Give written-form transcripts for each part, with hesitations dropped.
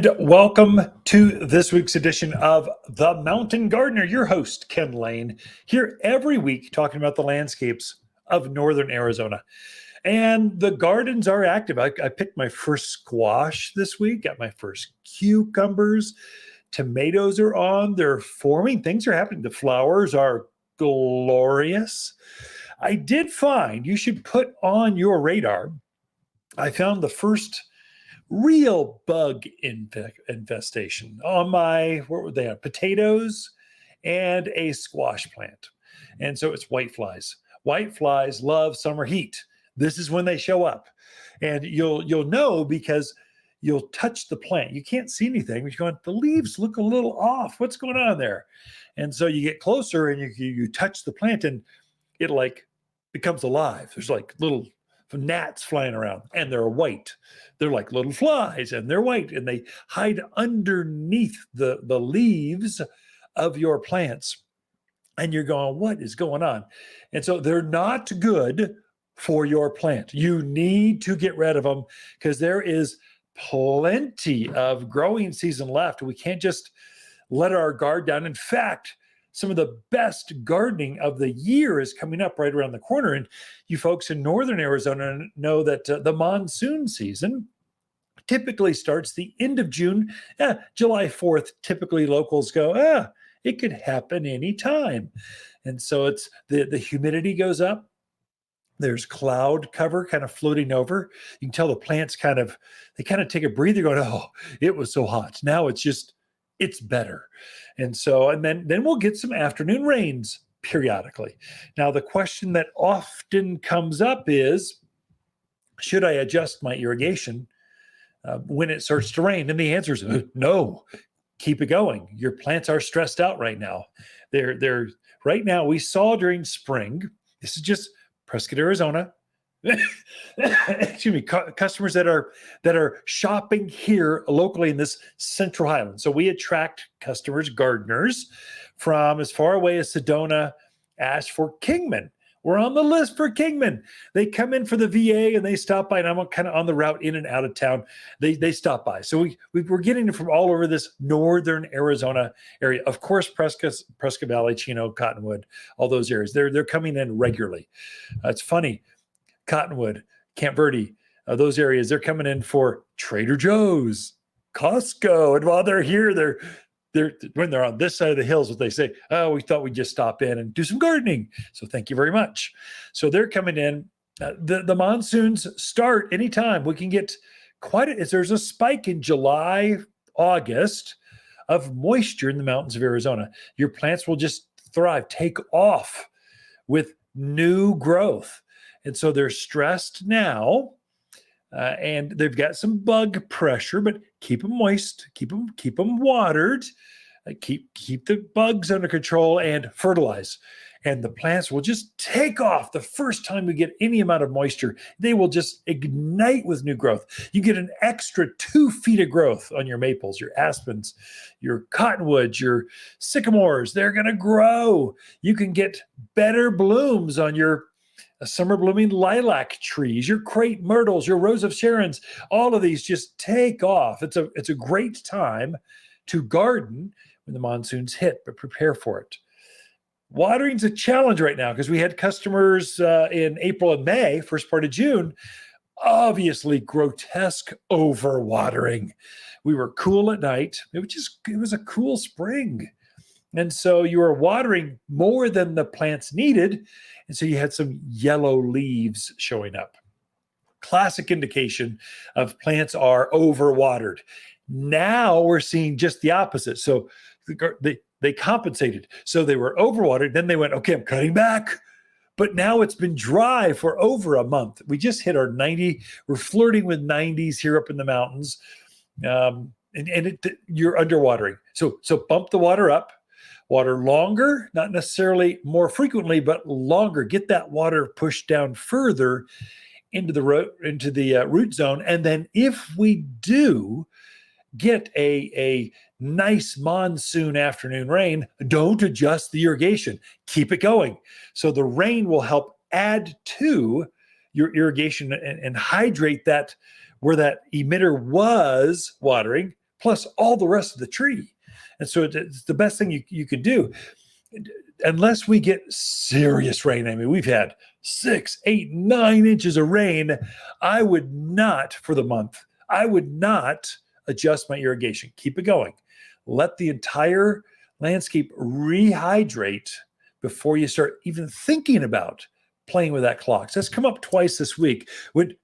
And welcome to this week's edition of The Mountain Gardener. Your host, Ken Lain, here every week talking about the landscapes of northern Arizona. And the gardens are active. I picked my first squash this week, got my first cucumbers. Tomatoes are on, they're forming, things are happening. The flowers are glorious. I did find, you should put on your radar, I found the first real bug infestation on my, what were they on? Potatoes and a squash plant. And so it's white flies. White flies love summer heat. This is when they show up. And you'll know because you'll touch the plant. You can't see anything, but you're going, the leaves look a little off. What's going on there? And so you get closer and you touch the plant and it like becomes alive. There's like little gnats flying around and they're white. They're like little flies and they're white and they hide underneath the leaves of your plants. And you're going, what is going on? And so they're not good for your plant. You need to get rid of them because there is plenty of growing season left. We can't just let our guard down. In fact, some of the best gardening of the year is coming up right around the corner. And you folks in northern Arizona know that the monsoon season typically starts the end of June. July 4th, typically locals go, it could happen anytime. And so it's the humidity goes up. There's cloud cover kind of floating over. You can tell the plants kind of take a breather going, oh, it was so hot. Now it's better. And so, and then we'll get some afternoon rains periodically. Now, the question that often comes up is, should I adjust my irrigation when it starts to rain? And the answer is no, keep it going. Your plants are stressed out right now. They're right now, we saw during spring, this is just Prescott, Arizona, excuse me, customers that are shopping here locally in this Central Highland. So we attract customers, gardeners from as far away as Sedona, Ashford, Kingman. We're on the list for Kingman. They come in for the VA and they stop by, and I'm kind of on the route in and out of town. They stop by. So we're getting it from all over this northern Arizona area. Of course, Prescott Valley, Chino, Cottonwood, all those areas. They're coming in regularly. It's funny. Cottonwood, Camp Verde, those areas, they're coming in for Trader Joe's, Costco. And while they're here, they're when they're on this side of the hills, what they say, oh, we thought we'd just stop in and do some gardening. So thank you very much. So they're coming in. The monsoons start anytime. We can get there's a spike in July, August of moisture in the mountains of Arizona. Your plants will just thrive, take off with new growth. And so they're stressed now, and they've got some bug pressure, but keep them moist, keep them watered, keep the bugs under control and fertilize. And the plants will just take off the first time we get any amount of moisture. They will just ignite with new growth. You get an extra 2 feet of growth on your maples, your aspens, your cottonwoods, your sycamores. They're going to grow. You can get better blooms on your summer blooming lilac trees, your crepe myrtles, your rose of Sharons. All of these just take off. It's a great time to garden when the monsoons hit, but prepare for it. Watering's a challenge right now because we had customers in April and May, first part of June, obviously grotesque overwatering. We were cool at night. It was a cool spring. And so you were watering more than the plants needed. And so you had some yellow leaves showing up. Classic indication of plants are overwatered. Now we're seeing just the opposite. So they compensated. So they were overwatered. Then they went, okay, I'm cutting back. But now it's been dry for over a month. We just hit our 90. We're flirting with 90s here up in the mountains. You're underwatering. So bump the water up. Water longer, not necessarily more frequently, but longer. Get that water pushed down further into the root zone. And then if we do get a nice monsoon afternoon rain, don't adjust the irrigation. Keep it going. So the rain will help add to your irrigation and hydrate that where that emitter was watering. plus all the rest of the tree. And so it's the best thing you could do. Unless we get serious rain. I mean, we've had 6, 8, 9 inches of rain. I would not, for the month, I would not adjust my irrigation. Keep it going. Let the entire landscape rehydrate before you start even thinking about playing with that clock. So that's come up twice this week.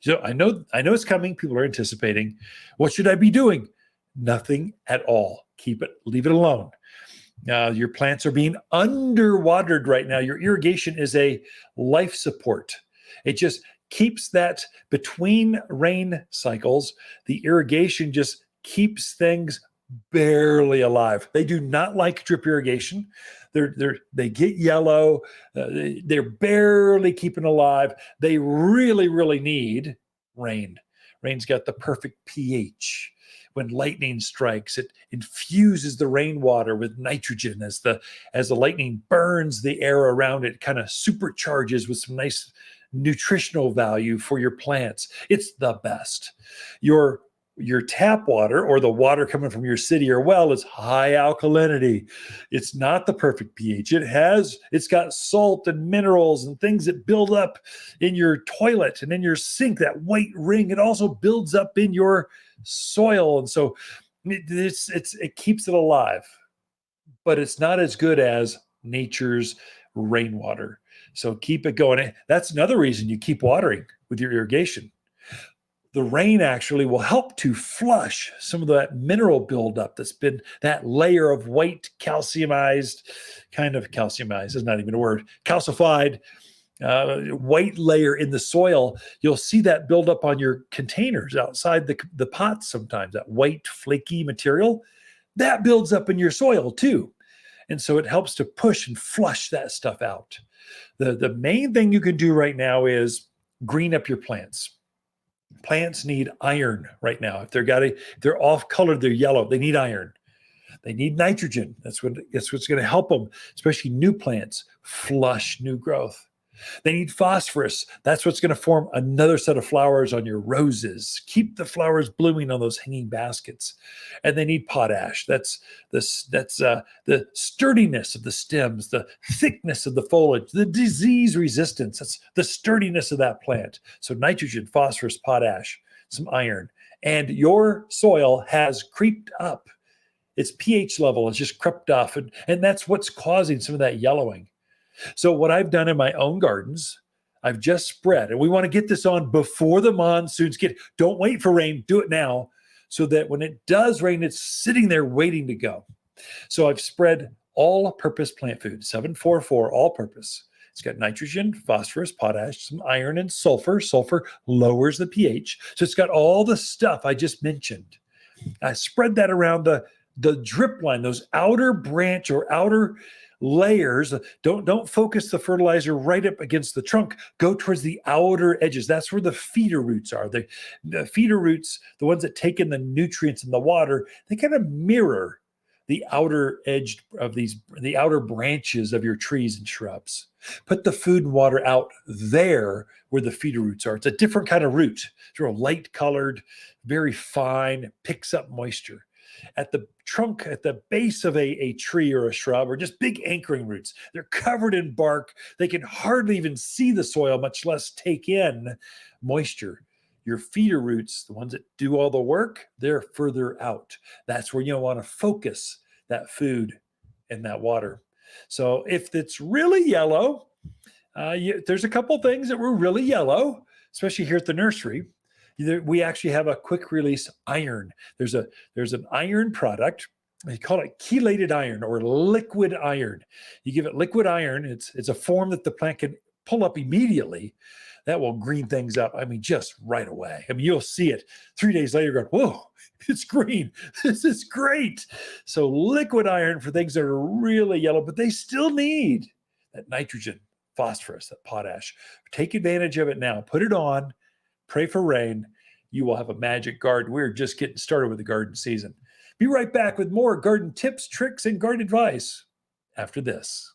So I know it's coming. People are anticipating. What should I be doing? Nothing at all. Leave it alone. Your plants are being underwatered right now. Your irrigation is a life support. It just keeps that between rain cycles. The irrigation just keeps things barely alive. They do not like drip irrigation. They get yellow. They're barely keeping alive. They really, really need rain. Rain's got the perfect pH. When lightning strikes, it infuses the rainwater with nitrogen as the lightning burns the air around it, kind of supercharges with some nice nutritional value for your plants. It's the best. Your tap water or the water coming from your city or well is high alkalinity. It's not the perfect pH. It's got salt and minerals and things that build up in your toilet and in your sink, that white ring. It also builds up in your soil. And so it keeps it alive, but it's not as good as nature's rainwater. So keep it going. That's another reason you keep watering with your irrigation. The rain actually will help to flush some of that mineral buildup that's been that layer of white calciumized is not even a word, calcified white layer in the soil. You'll see that build up on your containers outside the pots sometimes, that white flaky material. That builds up in your soil too. And so it helps to push and flush that stuff out. The main thing you can do right now is green up your plants. Plants need iron right now. If they're off colored, they're yellow. They need iron. They need nitrogen. That's what's going to help them, especially new plants, flush new growth. They need phosphorus. That's what's going to form another set of flowers on your roses. Keep the flowers blooming on those hanging baskets. And they need potash. That's the sturdiness of the stems, the thickness of the foliage, the disease resistance. That's the sturdiness of that plant. So nitrogen, phosphorus, potash, some iron. And your soil has creeped up. Its pH level has just crept up. And that's what's causing some of that yellowing. So what I've done in my own gardens, I've just spread, and we want to get this on before the monsoons don't wait for rain, do it now, so that when it does rain, it's sitting there waiting to go. So I've spread all-purpose plant food, 744 all-purpose. It's got nitrogen, phosphorus, potash, some iron, and sulfur. Sulfur lowers the pH. So it's got all the stuff I just mentioned. I spread that around the drip line, those outer branch or outer layers. Don't focus the fertilizer right up against the trunk. Go towards the outer edges. That's where the feeder roots are. The feeder roots, the ones that take in the nutrients in the water, they kind of mirror the outer edge of the outer branches of your trees and shrubs. Put the food and water out there where the feeder roots are. It's a different kind of root. It's real light colored, very fine, picks up moisture. At the trunk, at the base of a tree or a shrub, or just big anchoring roots. They're covered in bark. They can hardly even see the soil, much less take in moisture. Your feeder roots, the ones that do all the work, they're further out. That's where you want to focus that food and that water. So if it's really yellow, there's a couple things that were really yellow, especially here at the nursery. We actually have a quick release iron. There's an iron product. They call it chelated iron or liquid iron. You give it liquid iron. It's a form that the plant can pull up immediately. That will green things up. I mean, just right away. I mean, you'll see it 3 days later going, whoa, it's green. This is great. So liquid iron for things that are really yellow, but they still need that nitrogen, phosphorus, that potash. Take advantage of it now. Put it on. Pray for rain. You will have a magic garden. We're just getting started with the garden season. Be right back with more garden tips, tricks, and garden advice after this.